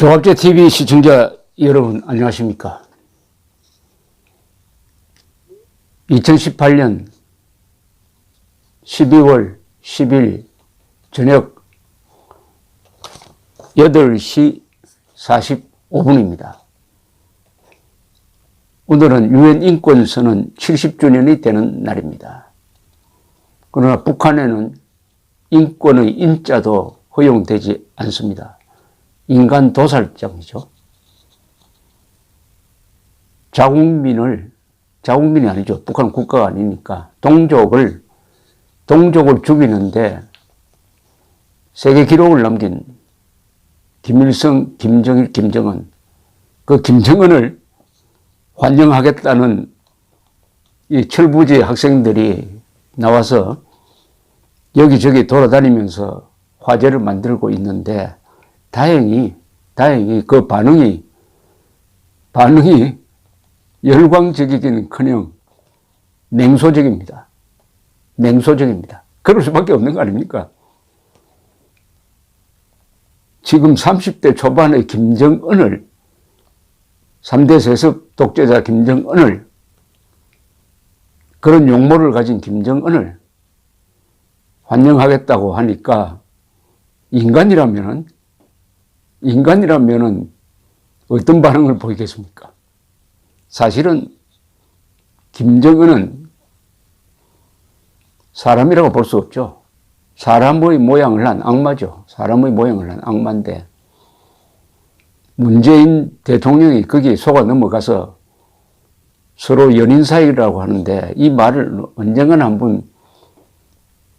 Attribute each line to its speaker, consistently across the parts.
Speaker 1: 조갑제 TV 시청자 여러분 안녕하십니까? 2018년 12월 10일 저녁 8시 45분입니다. 오늘은 유엔 인권선언 70주년이 되는 날입니다. 그러나 북한에는 인권의 인자도 허용되지 않습니다. 인간 도살장이죠. 자국민이 아니죠. 북한은 국가가 아니니까 동족을 죽이는데 세계 기록을 남긴 김일성, 김정일, 김정은, 그 김정은을 환영하겠다는 이 철부지 학생들이 나와서 여기저기 돌아다니면서 화제를 만들고 있는데 다행히 그 반응이 열광적이기는커녕 냉소적입니다. 그럴 수밖에 없는 거 아닙니까? 지금 30대 초반의 김정은을 3대 세습 독재자 김정은을 그런 용모를 가진 김정은을 환영하겠다고 하니까 인간이라면은 어떤 반응을 보이겠습니까? 사실은 김정은은 사람이라고 볼 수 없죠. 사람의 모양을 한 악마죠. 사람의 모양을 한 악마인데 문재인 대통령이 거기에 속아 넘어가서 서로 연인 사이라고 하는데 이 말을 언젠가는 한번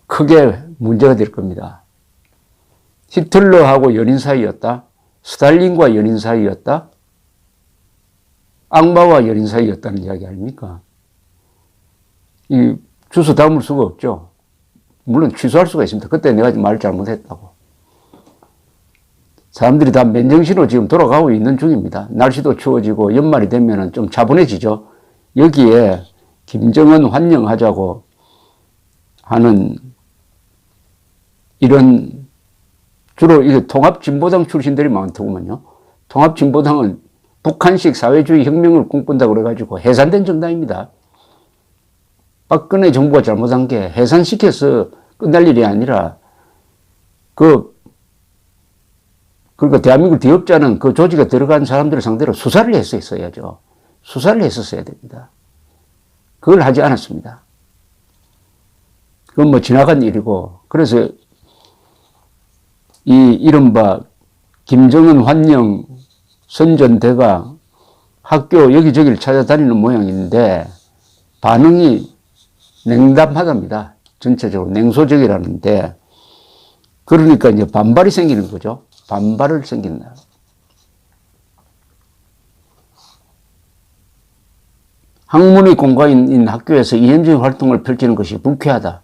Speaker 1: 크게 문제가 될 겁니다. 히틀러하고 연인 사이였다? 스탈린과 연인 사이였다? 악마와 연인 사이였다는 이야기 아닙니까? 이 주소 담을 수가 없죠. 물론 취소할 수가 있습니다. 그때 내가 말 잘못했다고. 사람들이 다 맨정신으로 지금 돌아가고 있는 중입니다. 날씨도 추워지고 연말이 되면 좀 차분해지죠. 여기에 김정은 환영하자고 하는 이런 주로 이게 통합진보당 출신들이 많더구만요. 통합진보당은 북한식 사회주의 혁명을 꿈꾼다고 그래가지고 해산된 정당입니다. 박근혜 정부가 잘못한 게 해산시켜서 끝날 일이 아니라 그러니까 대한민국 뒤엎자는 그 조직에 들어간 사람들을 상대로 수사를 했었어야죠. 수사를 했었어야 됩니다. 그걸 하지 않았습니다. 그건 뭐 지나간 일이고, 그래서 이 이른바 김정은 환영 선전대가 학교 여기저기를 찾아다니는 모양인데 반응이 냉담하답니다. 전체적으로 냉소적이라는데, 그러니까 이제 반발이 생기는 거죠. 반발을 생긴다. 학문의 공간인 학교에서 이념적인 활동을 펼치는 것이 불쾌하다.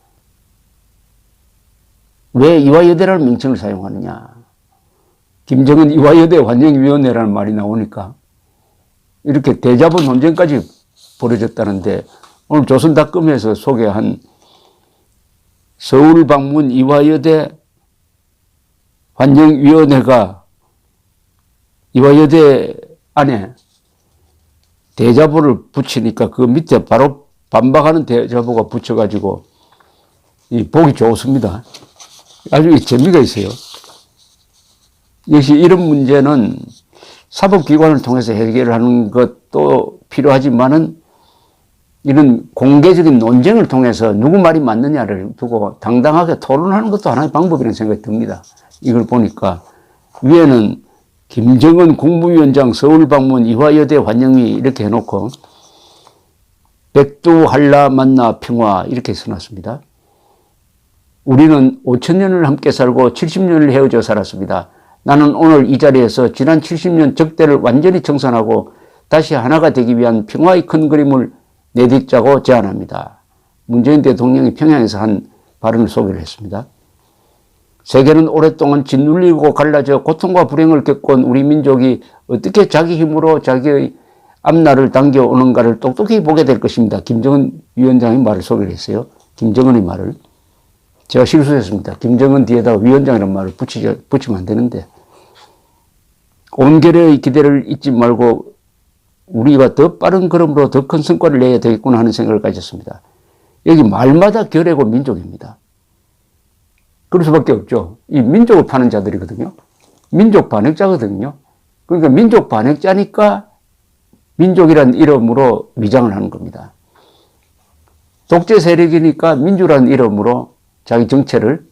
Speaker 1: 왜 이화여대라는 명칭을 사용하느냐. 김정은 이화여대 환영위원회라는 말이 나오니까 이렇게 대자보 논쟁까지 벌어졌다는데, 오늘 조선닷컴에서 소개한 서울 방문 이화여대 환영위원회가 이화여대 안에 대자보를 붙이니까 그 밑에 바로 반박하는 대자보가 붙여가지고 보기 좋습니다. 아주 재미가 있어요. 역시 이런 문제는 사법기관을 통해서 해결을 하는 것도 필요하지만은 이런 공개적인 논쟁을 통해서 누구 말이 맞느냐를 두고 당당하게 토론하는 것도 하나의 방법이라는 생각이 듭니다. 이걸 보니까 위에는 김정은 국무위원장 서울 방문 이화여대 환영위 이렇게 해놓고 백두 한라 만나 평화 이렇게 써놨습니다. 우리는 5,000년을 함께 살고 70년을 헤어져 살았습니다. 나는 오늘 이 자리에서 지난 70년 적대를 완전히 청산하고 다시 하나가 되기 위한 평화의 큰 그림을 내딛자고 제안합니다. 문재인 대통령이 평양에서 한 발언을 소개를 했습니다. 세계는 오랫동안 짓눌리고 갈라져 고통과 불행을 겪어온 우리 민족이 어떻게 자기 힘으로 자기의 앞날을 당겨오는가를 똑똑히 보게 될 것입니다. 김정은 위원장의 말을 소개를 했어요. 김정은의 말을. 제가 실수했습니다. 김정은 뒤에다가 위원장이라는 말을 붙이면 안 되는데 온결의 기대를 잊지 말고 우리가 더 빠른 걸음으로 더 큰 성과를 내야 되겠구나 하는 생각을 가졌습니다. 여기 말마다 결의고 민족입니다. 그럴 수밖에 없죠. 이 민족을 파는 자들이거든요. 민족 반역자거든요. 그러니까 민족 반역자니까 민족이라는 이름으로 위장을 하는 겁니다. 독재 세력이니까 민주라는 이름으로 자기 정체를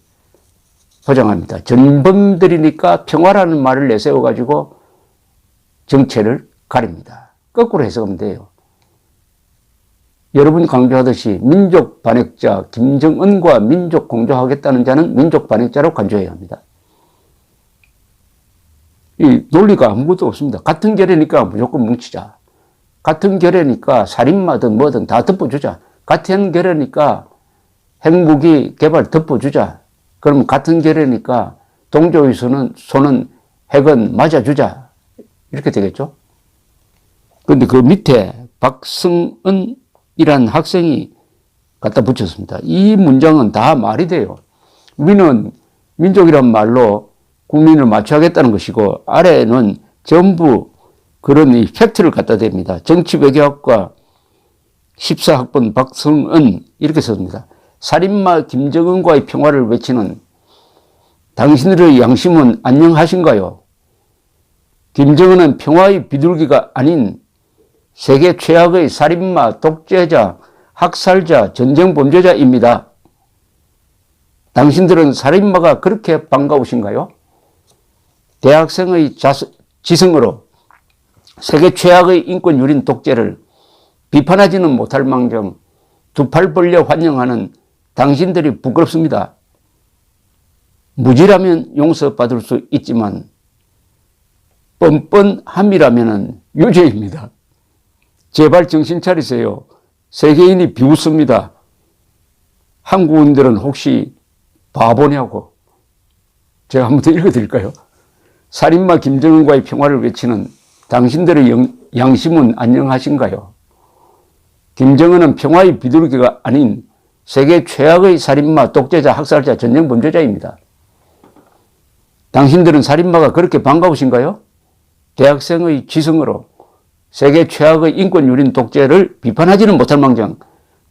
Speaker 1: 포장합니다. 전범들이니까 평화라는 말을 내세워가지고 정체를 가립니다. 거꾸로 해석하면 돼요. 여러분이 강조하듯이 민족 반역자 김정은과 민족 공조하겠다는 자는 민족 반역자로 간주해야 합니다. 이 논리가 아무것도 없습니다. 같은 결의니까 무조건 뭉치자. 같은 결의니까 살인마든 뭐든 다 덮어주자. 같은 결의니까 핵무기 개발 덮어주자. 그럼 같은 결의니까 동조의 손은 핵은 맞아주자. 이렇게 되겠죠. 그런데 그 밑에 박승은이라는 학생이 갖다 붙였습니다. 이 문장은 다 말이 돼요. 우리는 민족이란 말로 국민을 맞춰야겠다는 것이고 아래는 전부 그런 이 팩트를 갖다 댑니다. 정치외교학과 14학번 박승은 이렇게 썼습니다. 살인마 김정은과의 평화를 외치는 당신들의 양심은 안녕하신가요? 김정은은 평화의 비둘기가 아닌 세계 최악의 살인마, 독재자, 학살자, 전쟁 범죄자입니다. 당신들은 살인마가 그렇게 반가우신가요? 대학생의 지성으로 세계 최악의 인권 유린 독재를 비판하지는 못할 망정 두 팔 벌려 환영하는 당신들이 부끄럽습니다. 무지라면 용서받을 수 있지만 뻔뻔함이라면 유죄입니다. 제발 정신 차리세요. 세계인이 비웃습니다. 한국인들은 혹시 바보냐고. 제가 한번 더 읽어드릴까요? 살인마 김정은과의 평화를 외치는 당신들의 양심은 안녕하신가요? 김정은은 평화의 비둘기가 아닌 세계 최악의 살인마, 독재자, 학살자, 전쟁 범죄자입니다. 당신들은 살인마가 그렇게 반가우신가요? 대학생의 지성으로 세계 최악의 인권 유린 독재를 비판하지는 못할 망정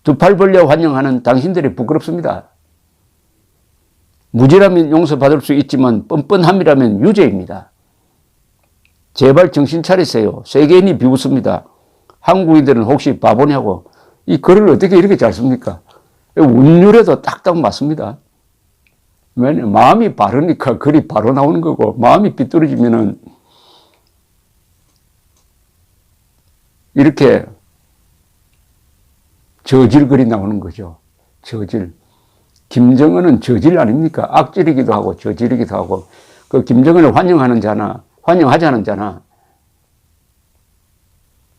Speaker 1: 두 팔 벌려 환영하는 당신들이 부끄럽습니다. 무지라면 용서받을 수 있지만 뻔뻔함이라면 유죄입니다. 제발 정신 차리세요. 세계인이 비웃습니다. 한국인들은 혹시 바보냐고. 이 글을 어떻게 이렇게 잘 씁니까? 운율에도 딱딱 맞습니다. 왜냐면 마음이 바르니까 글이 바로 나오는 거고 마음이 삐뚤어지면은 이렇게 저질 글이 나오는 거죠. 저질. 김정은은 저질 아닙니까? 악질이기도 하고 저질이기도 하고 그 김정은을 환영하는 자나 환영하지 않은 자나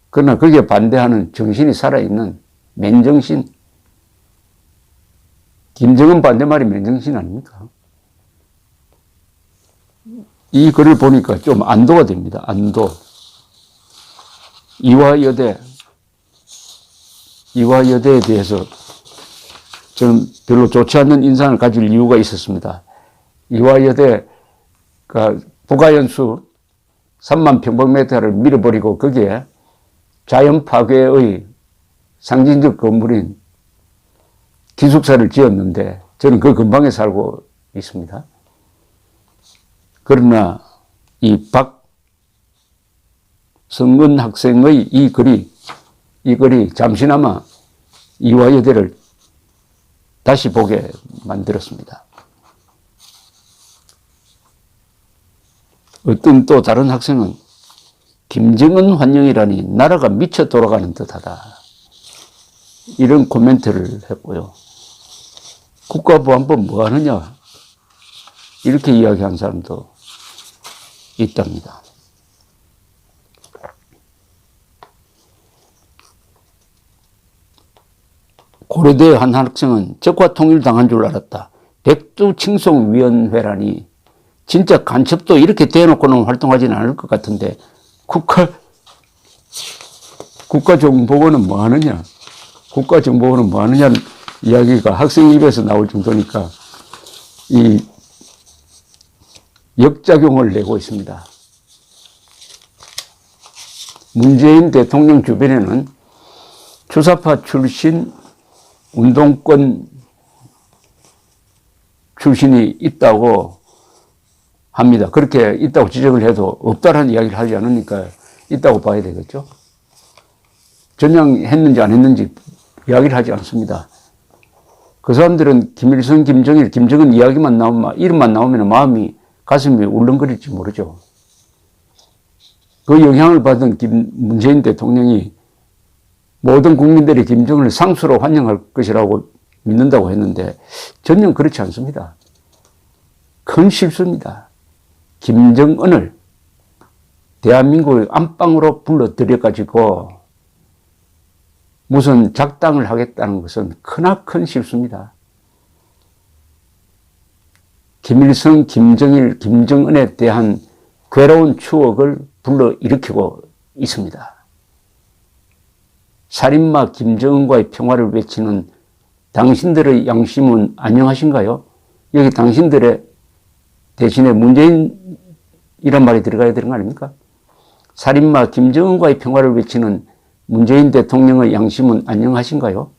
Speaker 1: 그러나 거기에 반대하는 정신이 살아있는 맨정신 김정은 반대말이 맨정신 아닙니까? 이 글을 보니까 좀 안도가 됩니다. 안도. 이화여대에 대해서 저는 별로 좋지 않는 인상을 가질 이유가 있었습니다. 이화여대가 부가연수 3만 평방미터를 밀어버리고 거기에 자연 파괴의 상징적 건물인 기숙사를 지었는데 저는 그 근방에 살고 있습니다. 그러나 이 박성은 학생의 이 글이 잠시나마 이화여대를 다시 보게 만들었습니다. 어떤 또 다른 학생은 김정은 환영이라니 나라가 미쳐 돌아가는 듯하다. 이런 코멘트를 했고요. 국가보안법 뭐 하느냐 이렇게 이야기한 사람도 있답니다. 고려대 한 학생은 적화 통일당한 줄 알았다. 백두칭송위원회라니 진짜 간첩도 이렇게 대놓고는 활동하지는 않을 것 같은데 국가정보원은 뭐 하느냐? 국가정보원은 뭐 하느냐는 이야기가 학생 입에서 나올 정도니까 이 역작용을 내고 있습니다. 문재인 대통령 주변에는 주사파 출신 운동권 출신이 있다고 합니다. 그렇게 있다고 지적을 해도 없다라는 이야기를 하지 않으니까 있다고 봐야 되겠죠. 전향했는지 안 했는지 이야기를 하지 않습니다. 그 사람들은 김일성, 김정일, 김정은 이야기만 나오면, 이름만 나오면 마음이, 가슴이 울렁거릴지 모르죠. 그 영향을 받은 문재인 대통령이 모든 국민들이 김정은을 상수로 환영할 것이라고 믿는다고 했는데 전혀 그렇지 않습니다. 큰 실수입니다. 김정은을 대한민국의 안방으로 불러들여가지고 무슨 작당을 하겠다는 것은 크나큰 실수입니다. 김일성, 김정일, 김정은에 대한 괴로운 추억을 불러일으키고 있습니다. 살인마 김정은과의 평화를 외치는 당신들의 양심은 안녕하신가요? 여기 당신들의 대신에 문재인이란 말이 들어가야 되는 거 아닙니까? 살인마 김정은과의 평화를 외치는 문재인 대통령의 양심은 안녕하신가요?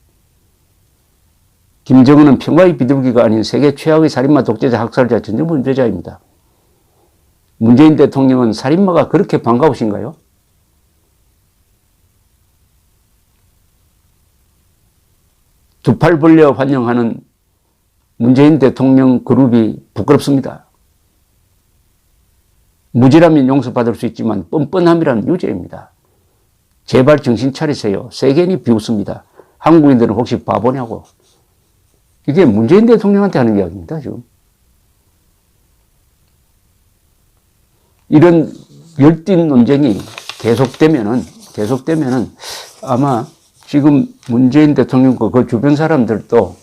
Speaker 1: 김정은은 평화의 비둘기가 아닌 세계 최악의 살인마, 독재자, 학살자, 전쟁범죄자입니다. 문재인 대통령은 살인마가 그렇게 반가우신가요? 두 팔 벌려 환영하는 문재인 대통령 그룹이 부끄럽습니다. 무지라면 용서받을 수 있지만 뻔뻔함이란 유죄입니다. 제발 정신 차리세요. 세계인이 비웃습니다. 한국인들은 혹시 바보냐고. 이게 문재인 대통령한테 하는 이야기입니다, 지금. 이런 열띤 논쟁이 계속되면은 아마 지금 문재인 대통령과 그 주변 사람들도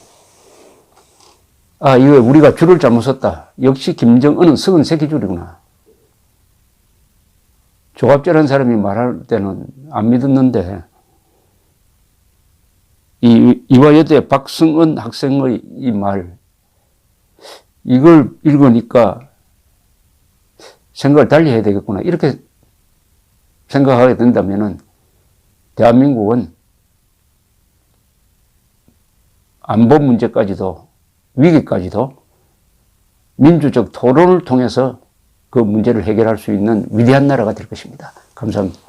Speaker 1: 이거 우리가 줄을 잘못 섰다. 역시 김정은은 썩은 새끼줄이구나. 조갑제라는 사람이 말할 때는 안 믿었는데 이화여대 박승은 학생의 이 말 이걸 읽으니까 생각을 달리 해야 되겠구나. 이렇게 생각하게 된다면은 대한민국은 안보 문제까지도 위기까지도 민주적 토론을 통해서 그 문제를 해결할 수 있는 위대한 나라가 될 것입니다. 감사합니다.